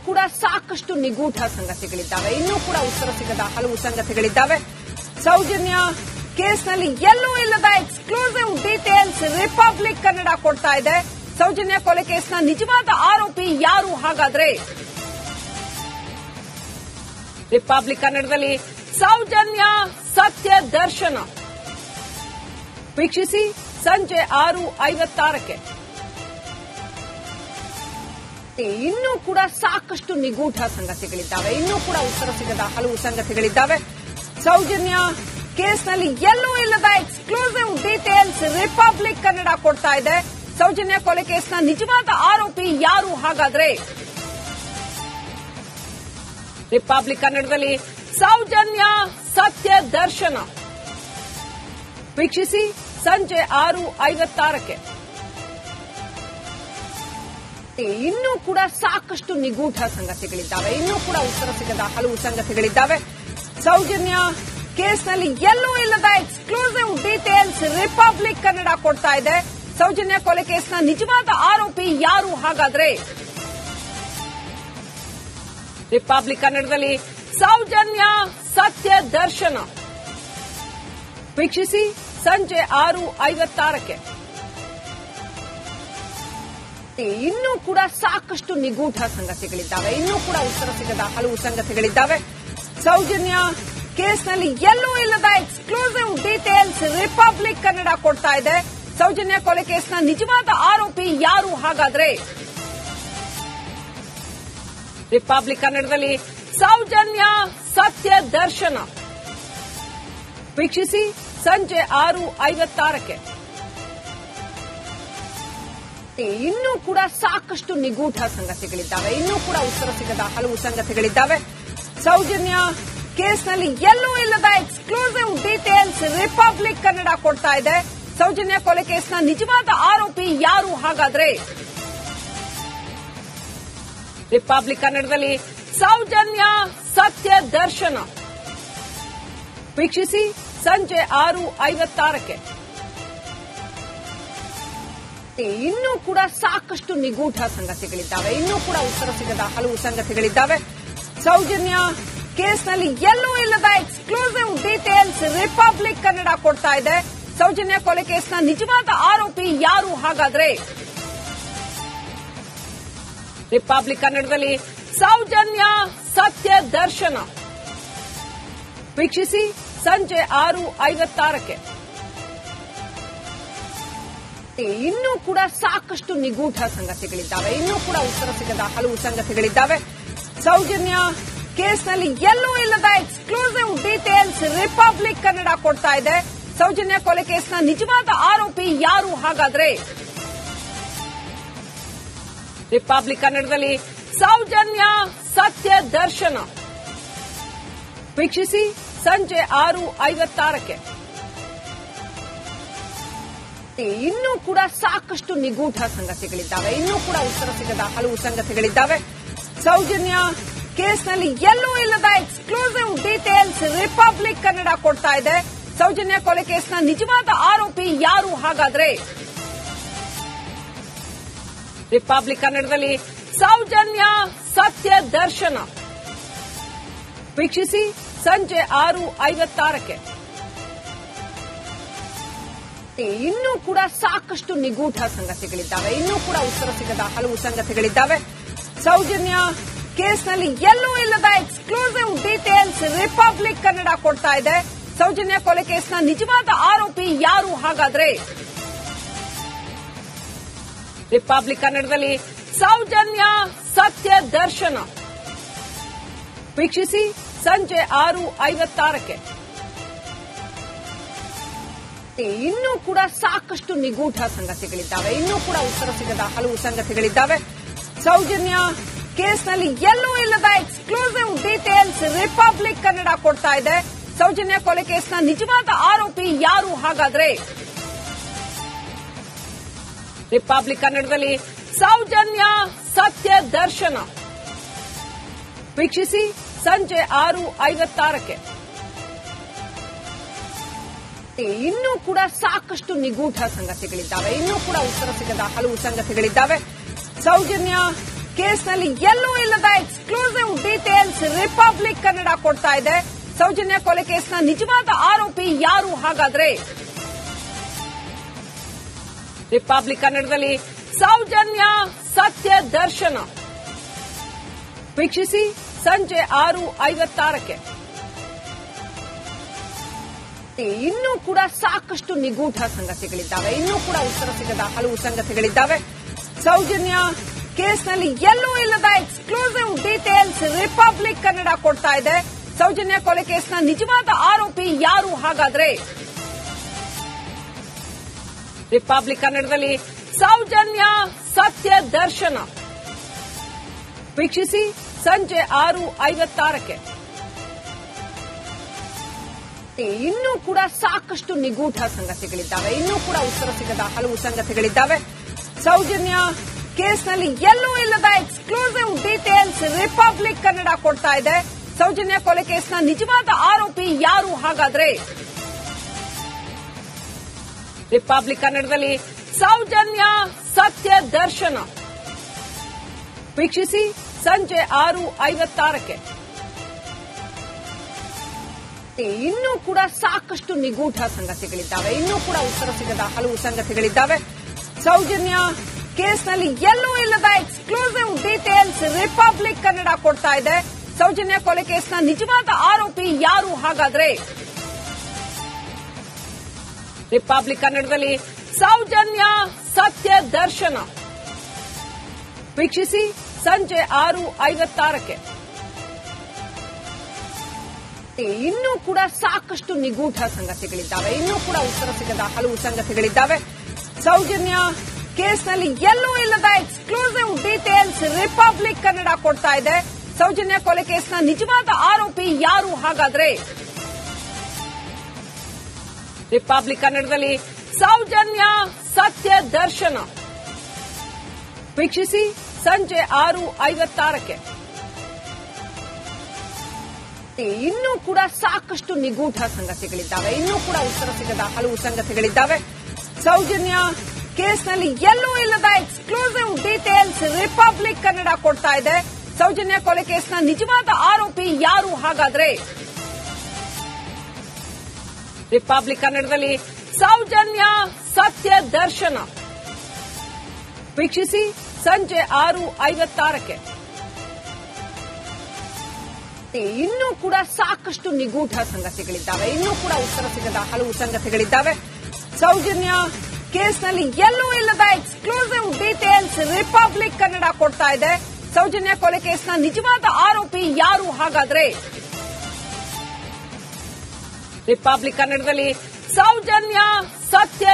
ಕೂಡ ಸಾಕಷ್ಟು ನಿಗೂಢ ಸಂಗತಿಗಳಿದ್ದಾವೆ. ಇನ್ನೂ ಕೂಡ ಉತ್ತರ ಸಿಗದ ಹಲವು ಸಂಗತಿಗಳಿದ್ದಾವೆ. ಸೌಜನ್ಯ ಕೇಸ್ನಲ್ಲಿ ಎಲ್ಲೂ ಇಲ್ಲದ ಎಕ್ಸ್ಕ್ಲೂಸಿವ್ ಡೀಟೇಲ್ಸ್ ರಿಪಬ್ಲಿಕ್ ಕನ್ನಡ ಕೊಡ್ತಾ ಇದೆ. ಸೌಜನ್ಯ ಕೊಲೆ ಕೇಸ್ನ ನಿಜವಾದ ಆರೋಪಿ ಯಾರು ಹಾಗಾದ್ರೆ? ರಿಪಬ್ಲಿಕ್ ಕನ್ನಡದಲ್ಲಿ ಸೌಜನ್ಯ ಸತ್ಯ ದರ್ಶನ ವೀಕ್ಷಿಸಿ ಸಂಜೆ 6:56ಕ್ಕೆ. ಇನ್ನೂ ಕೂಡ ಸಾಕಷ್ಟು ನಿಗೂಢ ಸಂಗತಿಗಳಿದ್ದಾವೆ. ಇನ್ನೂ ಕೂಡ ಉತ್ತರ ಸಿಗದ ಹಲವು ಸಂಗತಿಗಳಿದ್ದಾವೆ. ಸೌಜನ್ಯ ಕೇಸ್ನಲ್ಲಿ ಎಲ್ಲೂ ಇಲ್ಲದ ಎಕ್ಸ್ಕ್ಲೂಸಿವ್ ಡೀಟೇಲ್ಸ್ ರಿಪಬ್ಲಿಕ್ ಕನ್ನಡ ಕೊಡ್ತಾ ಇದೆ. ಸೌಜನ್ಯ ಕೊಲೆ ಕೇಸ್ನ ನಿಜವಾದ ಆರೋಪಿ ಯಾರು ಹಾಗಾದ್ರೆ? ರಿಪಬ್ಲಿಕ್ ಕನ್ನಡದಲ್ಲಿ ಸೌಜನ್ಯ ಸತ್ಯ ದರ್ಶನ ವೀಕ್ಷಿಸಿ ಸಂಜೆ 6:56ಕ್ಕೆ. ಇನ್ನೂ ಕೂಡ ಸಾಕಷ್ಟು ನಿಗೂಢ ಸಂಗತಿಗಳಿದ್ದಾವೆ. ಇನ್ನೂ ಕೂಡ ಉತ್ತರ ಸಿಗದ ಹಲವು ಸಂಗತಿಗಳಿದ್ದಾವೆ. ಸೌಜನ್ಯ ಕೇಸ್ನಲ್ಲಿ ಎಲ್ಲೂ ಇಲ್ಲದ ಎಕ್ಸ್ಕ್ಲೂಸಿವ್ ಡೀಟೇಲ್ಸ್ ರಿಪಬ್ಲಿಕ್ ಕನ್ನಡ ಕೊಡ್ತಾ ಇದೆ. ಸೌಜನ್ಯ ಕೊಲೆ ಕೇಸ್ನ ನಿಜವಾದ ಆರೋಪಿ ಯಾರು ಹಾಗಾದ್ರೆ? ರಿಪಬ್ಲಿಕ್ ಕನ್ನಡದಲ್ಲಿ ಸೌಜನ್ಯ ಸತ್ಯ ದರ್ಶನ ವೀಕ್ಷಿಸಿ ಸಂಜೆ 6:56ಕ್ಕೆ. ಇನ್ನೂ ಕೂಡ ಸಾಕಷ್ಟು ನಿಗೂಢ ಸಂಗತಿಗಳಿದ್ದಾವೆ. ಇನ್ನೂ ಕೂಡ ಉತ್ತರ ಸಿಗದ ಹಲವು ಸಂಗತಿಗಳಿದ್ದಾವೆ. ಸೌಜನ್ಯ ಕೇಸ್ನಲ್ಲಿ ಎಲ್ಲೂ ಇಲ್ಲದ ಎಕ್ಸ್ಕ್ಲೂಸಿವ್ ಡೀಟೇಲ್ಸ್ ರಿಪಬ್ಲಿಕ್ ಕನ್ನಡ ಕೊಡ್ತಾ ಇದೆ. ಸೌಜನ್ಯ ಕೊಲೆ ಕೇಸ್ನ ನಿಜವಾದ ಆರೋಪಿ ಯಾರು ಹಾಗಾದ್ರೆ? ರಿಪಬ್ಲಿಕ್ ಕನ್ನಡದಲ್ಲಿ ಸೌಜನ್ಯ ಸತ್ಯ ದರ್ಶನ ವೀಕ್ಷಿಸಿ ಸಂಜೆ 6:56ಕ್ಕೆ. ಇನ್ನೂ ಕೂಡ ಸಾಕಷ್ಟು ನಿಗೂಢ ಸಂಗತಿಗಳಿದ್ದಾವೆ. ಇನ್ನೂ ಕೂಡ ಉತ್ತರ ಸಿಗದ ಹಲವು ಸಂಗತಿಗಳಿದ್ದಾವೆ. ಸೌಜನ್ಯ ಕೇಸ್ನಲ್ಲಿ ಎಲ್ಲೂ ಇಲ್ಲದ ಎಕ್ಸ್ಕ್ಲೂಸಿವ್ ಡೀಟೇಲ್ಸ್ ರಿಪಬ್ಲಿಕ್ ಕನ್ನಡ ಕೊಡ್ತಾ ಇದೆ. ಸೌಜನ್ಯ ಕೊಲೆ ಕೇಸ್ನ ನಿಜವಾದ ಆರೋಪಿ ಯಾರು ಹಾಗಾದ್ರೆ? ರಿಪಬ್ಲಿಕ್ ಕನ್ನಡದಲ್ಲಿ ಸೌಜನ್ಯ ಸತ್ಯ ದರ್ಶನ ವೀಕ್ಷಿಸಿ ಸಂಜೆ 6:56ಕ್ಕೆ. ಇನ್ನೂ ಕೂಡ ಸಾಕಷ್ಟು ನಿಗೂಢ ಸಂಗತಿಗಳಿದ್ದಾವೆ. ಇನ್ನೂ ಕೂಡ ಉತ್ತರ ಸಿಗದ ಹಲವು ಸಂಗತಿಗಳಿದ್ದಾವೆ. ಸೌಜನ್ಯ ಕೇಸ್ನಲ್ಲಿ ಎಲ್ಲೂ ಇಲ್ಲದ ಎಕ್ಸ್ಕ್ಲೂಸಿವ್ ಡೀಟೇಲ್ಸ್ ರಿಪಬ್ಲಿಕ್ ಕನ್ನಡ ಕೊಡ್ತಾ ಇದೆ. ಸೌಜನ್ಯ ಕೊಲೆ ಕೇಸ್ನ ನಿಜವಾದ ಆರೋಪಿ ಯಾರು ಹಾಗಾದ್ರೆ? ರಿಪಬ್ಲಿಕ್ ಕನ್ನಡದಲ್ಲಿ ಸೌಜನ್ಯ ಸತ್ಯ ದರ್ಶನ ವೀಕ್ಷಿಸಿ ಸಂಜೆ 6:56ಕ್ಕೆ. ಇನ್ನೂ ಕೂಡ ಸಾಕಷ್ಟು ನಿಗೂಢ ಸಂಗತಿಗಳಿದ್ದಾವೆ. ಇನ್ನೂ ಕೂಡ ಉತ್ತರ ಸಿಗದ ಹಲವು ಸಂಗತಿಗಳಿದ್ದಾವೆ. ಸೌಜನ್ಯ ಕೇಸ್ನಲ್ಲಿ ಎಲ್ಲೂ ಇಲ್ಲದ ಎಕ್ಸ್ಕ್ಲೂಸಿವ್ ಡೀಟೇಲ್ಸ್ ರಿಪಬ್ಲಿಕ್ ಕನ್ನಡ ಕೊಡ್ತಾ ಇದೆ. ಸೌಜನ್ಯ ಕೊಲೆ ಕೇಸ್ನ ನಿಜವಾದ ಆರೋಪಿ ಯಾರು ಹಾಗಾದ್ರೆ? ರಿಪಬ್ಲಿಕ್ ಕನ್ನಡದಲ್ಲಿ ಸೌಜನ್ಯ ಸತ್ಯ ದರ್ಶನ ವೀಕ್ಷಿಸಿ ಸಂಜೆ 6:56ಕ್ಕೆ. ಇನ್ನೂ ಕೂಡ ಸಾಕಷ್ಟು ನಿಗೂಢ ಸಂಗತಿಗಳಿದ್ದಾವೆ. ಇನ್ನೂ ಕೂಡ ಉತ್ತರ ಸಿಗದ ಹಲವು ಸಂಗತಿಗಳಿದ್ದಾವೆ. ಸೌಜನ್ಯ ಕೇಸ್ನಲ್ಲಿ ಎಲ್ಲೂ ಇಲ್ಲದ ಎಕ್ಸ್ಕ್ಲೂಸಿವ್ ಡೀಟೇಲ್ಸ್ ರಿಪಬ್ಲಿಕ್ ಕನ್ನಡ ಕೊಡ್ತಾ ಇದೆ. ಸೌಜನ್ಯ ಕೊಲೆ ಕೇಸ್ನ ನಿಜವಾದ ಆರೋಪಿ ಯಾರು ಹಾಗಾದ್ರೆ? ರಿಪಬ್ಲಿಕ್ ಕನ್ನಡದಲ್ಲಿ ಸೌಜನ್ಯ ಸತ್ಯ ದರ್ಶನ ವೀಕ್ಷಿಸಿ ಸಂಜೆ 6:56ಕ್ಕೆ. ಇನ್ನೂ ಕೂಡ ಸಾಕಷ್ಟು ನಿಗೂಢ ಸಂಗತಿಗಳಿದ್ದಾವೆ. ಇನ್ನೂ ಕೂಡ ಉತ್ತರ ಸಿಗದ ಹಲವು ಸಂಗತಿಗಳಿದ್ದಾವೆ. ಸೌಜನ್ಯ ಕೇಸ್ನಲ್ಲಿ ಎಲ್ಲೂ ಇಲ್ಲದ ಎಕ್ಸ್ಕ್ಲೂಸಿವ್ ಡೀಟೇಲ್ಸ್ ರಿಪಬ್ಲಿಕ್ ಕನ್ನಡ ಕೊಡ್ತಾ ಇದೆ. ಸೌಜನ್ಯ ಕೊಲೆ ಕೇಸ್ನ ನಿಜವಾದ ಆರೋಪಿ ಯಾರು ಹಾಗಾದ್ರೆ? ರಿಪಬ್ಲಿಕ್ ಕನ್ನಡದಲ್ಲಿ ಸೌಜನ್ಯ ಸತ್ಯ ದರ್ಶನ ವೀಕ್ಷಿಸಿ ಸಂಜೆ 6:56ಕ್ಕೆ. ಇನ್ನೂ ಕೂಡ ಸಾಕಷ್ಟು ನಿಗೂಢ ಸಂಗತಿಗಳಿದ್ದಾವೆ. ಇನ್ನೂ ಕೂಡ ಉತ್ತರ ಸಿಗದ ಹಲವು ಸಂಗತಿಗಳಿದ್ದಾವೆ. ಸೌಜನ್ಯ ಕೇಸ್ನಲ್ಲಿ ಎಲ್ಲೂ ಇಲ್ಲದ ಎಕ್ಸ್ಕ್ಲೂಸಿವ್ ಡೀಟೇಲ್ಸ್ ರಿಪಬ್ಲಿಕ್ ಕನ್ನಡ ಕೊಡ್ತಾ ಇದೆ. ಸೌಜನ್ಯ ಕೊಲೆ ಕೇಸ್ನ ನಿಜವಾದ ಆರೋಪಿ ಯಾರು ಹಾಗಾದ್ರೆ? ರಿಪಬ್ಲಿಕ್ ಕನ್ನಡದಲ್ಲಿ ಸೌಜನ್ಯ ಸತ್ಯ ದರ್ಶನ ವೀಕ್ಷಿಸಿ ಸಂಜೆ 6:56ಕ್ಕೆ. ಇನ್ನೂ ಕೂಡ ಸಾಕಷ್ಟು ನಿಗೂಢ ಸಂಗತಿಗಳಿದ್ದಾವೆ. ಇನ್ನೂ ಕೂಡ ಉತ್ತರ ಸಿಗದ ಹಲವು ಸಂಗತಿಗಳಿದ್ದಾವೆ. ಸೌಜನ್ಯ ಕೇಸ್ನಲ್ಲಿ ಎಲ್ಲೂ ಇಲ್ಲದ ಎಕ್ಸ್ಕ್ಲೂಸಿವ್ ಡೀಟೇಲ್ಸ್ ರಿಪಬ್ಲಿಕ್ ಕನ್ನಡ ಕೊಡ್ತಾ ಇದೆ. ಸೌಜನ್ಯ ಕೊಲೆ ಕೇಸ್ನ ನಿಜವಾದ ಆರೋಪಿ ಯಾರು ಹಾಗಾದ್ರೆ? ರಿಪಬ್ಲಿಕ್ ಕನ್ನಡದಲ್ಲಿ ಸೌಜನ್ಯ ಸತ್ಯ ದರ್ಶನ ವೀಕ್ಷಿಸಿ ಸಂಜೆ 6:56ಕ್ಕೆ. ಇನ್ನೂ ಕೂಡ ಸಾಕಷ್ಟು ನಿಗೂಢ ಸಂಗತಿಗಳಿದ್ದಾವೆ, ಇನ್ನೂ ಕೂಡ ಉತ್ತರ ಸಿಗದ ಹಲವು ಸಂಗತಿಗಳಿದ್ದಾವೆ. ಸೌಜನ್ಯ ಕೇಸ್ನಲ್ಲಿ ಎಲ್ಲೂ ಇಲ್ಲದ ಎಕ್ಸ್ಕ್ಲೂಸಿವ್ ಡೀಟೇಲ್ಸ್ ರಿಪಬ್ಲಿಕ್ ಕನ್ನಡ ಕೊಡ್ತಾ ಇದೆ. ಸೌಜನ್ಯ ಕೊಲೆ ಕೇಸ್ನ ನಿಜವಾದ ಆರೋಪಿ ಯಾರು ಹಾಗಾದ್ರೆ? ರಿಪಬ್ಲಿಕ್ ಕನ್ನಡದಲ್ಲಿ ಸೌಜನ್ಯ ಸತ್ಯ ದರ್ಶನ ವೀಕ್ಷಿಸಿ ಸಂಜೆ 6:56ಕ್ಕೆ. ಇನ್ನೂ ಕೂಡ ಸಾಕಷ್ಟು ನಿಗೂಢ ಸಂಗತಿಗಳಿದ್ದಾವೆ, ಇನ್ನೂ ಕೂಡ ಉತ್ತರ ಸಿಗದ ಹಲವು ಸಂಗತಿಗಳಿದ್ದಾವೆ. ಸೌಜನ್ಯ ಕೇಸ್ನಲ್ಲಿ ಎಲ್ಲೂ ಇಲ್ಲದ ಎಕ್ಸ್ಕ್ಲೂಸಿವ್ ಡೀಟೇಲ್ಸ್ ರಿಪಬ್ಲಿಕ್ ಕನ್ನಡ ಕೊಡ್ತಾ ಇದೆ. ಸೌಜನ್ಯ ಕೊಲೆ ಕೇಸ್ನ ನಿಜವಾದ ಆರೋಪಿ ಯಾರು ಹಾಗಾದ್ರೆ? ರಿಪಬ್ಲಿಕ್ ಕನ್ನಡದಲ್ಲಿ ಸೌಜನ್ಯ ಸತ್ಯ ದರ್ಶನ ವೀಕ್ಷಿಸಿ ಸಂಜೆ 6:56ಕ್ಕೆ. ಇನ್ನೂ ಕೂಡ ಸಾಕಷ್ಟು ನಿಗೂಢ ಸಂಗತಿಗಳಿದ್ದಾವೆ, ಇನ್ನೂ ಕೂಡ ಉತ್ತರ ಸಿಗದ ಹಲವು ಸಂಗತಿಗಳಿದ್ದಾವೆ. ಸೌಜನ್ಯ ಕೇಸ್ನಲ್ಲಿ ಎಲ್ಲೂ ಇಲ್ಲದ ಎಕ್ಸ್ಕ್ಲೂಸಿವ್ ಡೀಟೇಲ್ಸ್ ರಿಪಬ್ಲಿಕ್ ಕನ್ನಡ ಕೊಡ್ತಾ ಇದೆ. ಸೌಜನ್ಯ ಕೊಲೆ ಕೇಸ್ನ ನಿಜವಾದ ಆರೋಪಿ ಯಾರು ಹಾಗಾದ್ರೆ? ರಿಪಬ್ಲಿಕ್ ಕನ್ನಡದಲ್ಲಿ ಸೌಜನ್ಯ ಸತ್ಯ ದರ್ಶನ ವೀಕ್ಷಿಸಿ ಸಂಜೆ 6:56ಕ್ಕೆ. ಇನ್ನೂ ಕೂಡ ಸಾಕಷ್ಟು ನಿಗೂಢ ಸಂಗತಿಗಳಿದ್ದಾವೆ, ಇನ್ನೂ ಕೂಡ ಉತ್ತರ ಸಿಗದ ಹಲವು ಸಂಗತಿಗಳಿದ್ದಾವೆ. ಸೌಜನ್ಯ ಕೇಸ್ನಲ್ಲಿ ಎಲ್ಲೂ ಇಲ್ಲದ ಎಕ್ಸ್ಕ್ಲೂಸಿವ್ ಡೀಟೇಲ್ಸ್ ರಿಪಬ್ಲಿಕ್ ಕನ್ನಡ ಕೊಡ್ತಾ ಇದೆ. ಸೌಜನ್ಯ ಕೊಲೆ ಕೇಸ್ನ ನಿಜವಾದ ಆರೋಪಿ ಯಾರು ಹಾಗಾದ್ರೆ? ರಿಪಬ್ಲಿಕ್ ಕನ್ನಡದಲ್ಲಿ ಸೌಜನ್ಯ ಸತ್ಯ ದರ್ಶನ ವೀಕ್ಷಿಸಿ ಸಂಜೆ 6:56ಕ್ಕೆ. ಇನ್ನೂ ಕೂಡ ಸಾಕಷ್ಟು ನಿಗೂಢ ಸಂಗತಿಗಳಿದ್ದಾವೆ, ಇನ್ನೂ ಕೂಡ ಉತ್ತರ ಸಿಗದ ಹಲವು ಸಂಗತಿಗಳಿದ್ದಾವೆ. ಸೌಜನ್ಯ ಕೇಸ್ನಲ್ಲಿ ಎಲ್ಲೂ ಇಲ್ಲದ ಎಕ್ಸ್ಕ್ಲೂಸಿವ್ ಡೀಟೇಲ್ಸ್ ರಿಪಬ್ಲಿಕ್ ಕನ್ನಡ ಕೊಡ್ತಾ ಇದೆ. ಸೌಜನ್ಯ ಕೊಲೆ ಕೇಸ್ನ ನಿಜವಾದ ಆರೋಪಿ ಯಾರು ಹಾಗಾದ್ರೆ? ರಿಪಬ್ಲಿಕ್ ಕನ್ನಡದಲ್ಲಿ ಸೌಜನ್ಯ ಸತ್ಯ ದರ್ಶನ ವೀಕ್ಷಿಸಿ ಸಂಜೆ 6:56ಕ್ಕೆ. ಇನ್ನೂ ಕೂಡ ಸಾಕಷ್ಟು ನಿಗೂಢ ಸಂಗತಿಗಳಿದ್ದಾವೆ, ಇನ್ನೂ ಕೂಡ ಉತ್ತರ ಸಿಗದ ಹಲವು ಸಂಗತಿಗಳಿದ್ದಾವೆ. ಸೌಜನ್ಯ ಕೇಸ್ನಲ್ಲಿ ಎಲ್ಲೂ ಇಲ್ಲದ ಎಕ್ಸ್ಕ್ಲೂಸಿವ್ ಡೀಟೇಲ್ಸ್ ರಿಪಬ್ಲಿಕ್ ಕನ್ನಡ ಕೊಡ್ತಾ ಇದೆ. ಸೌಜನ್ಯ ಕೊಲೆ ಕೇಸ್ನ ನಿಜವಾದ ಆರೋಪಿ ಯಾರು ಹಾಗಾದ್ರೆ? ರಿಪಬ್ಲಿಕ್ ಕನ್ನಡದಲ್ಲಿ ಸೌಜನ್ಯ ಸತ್ಯ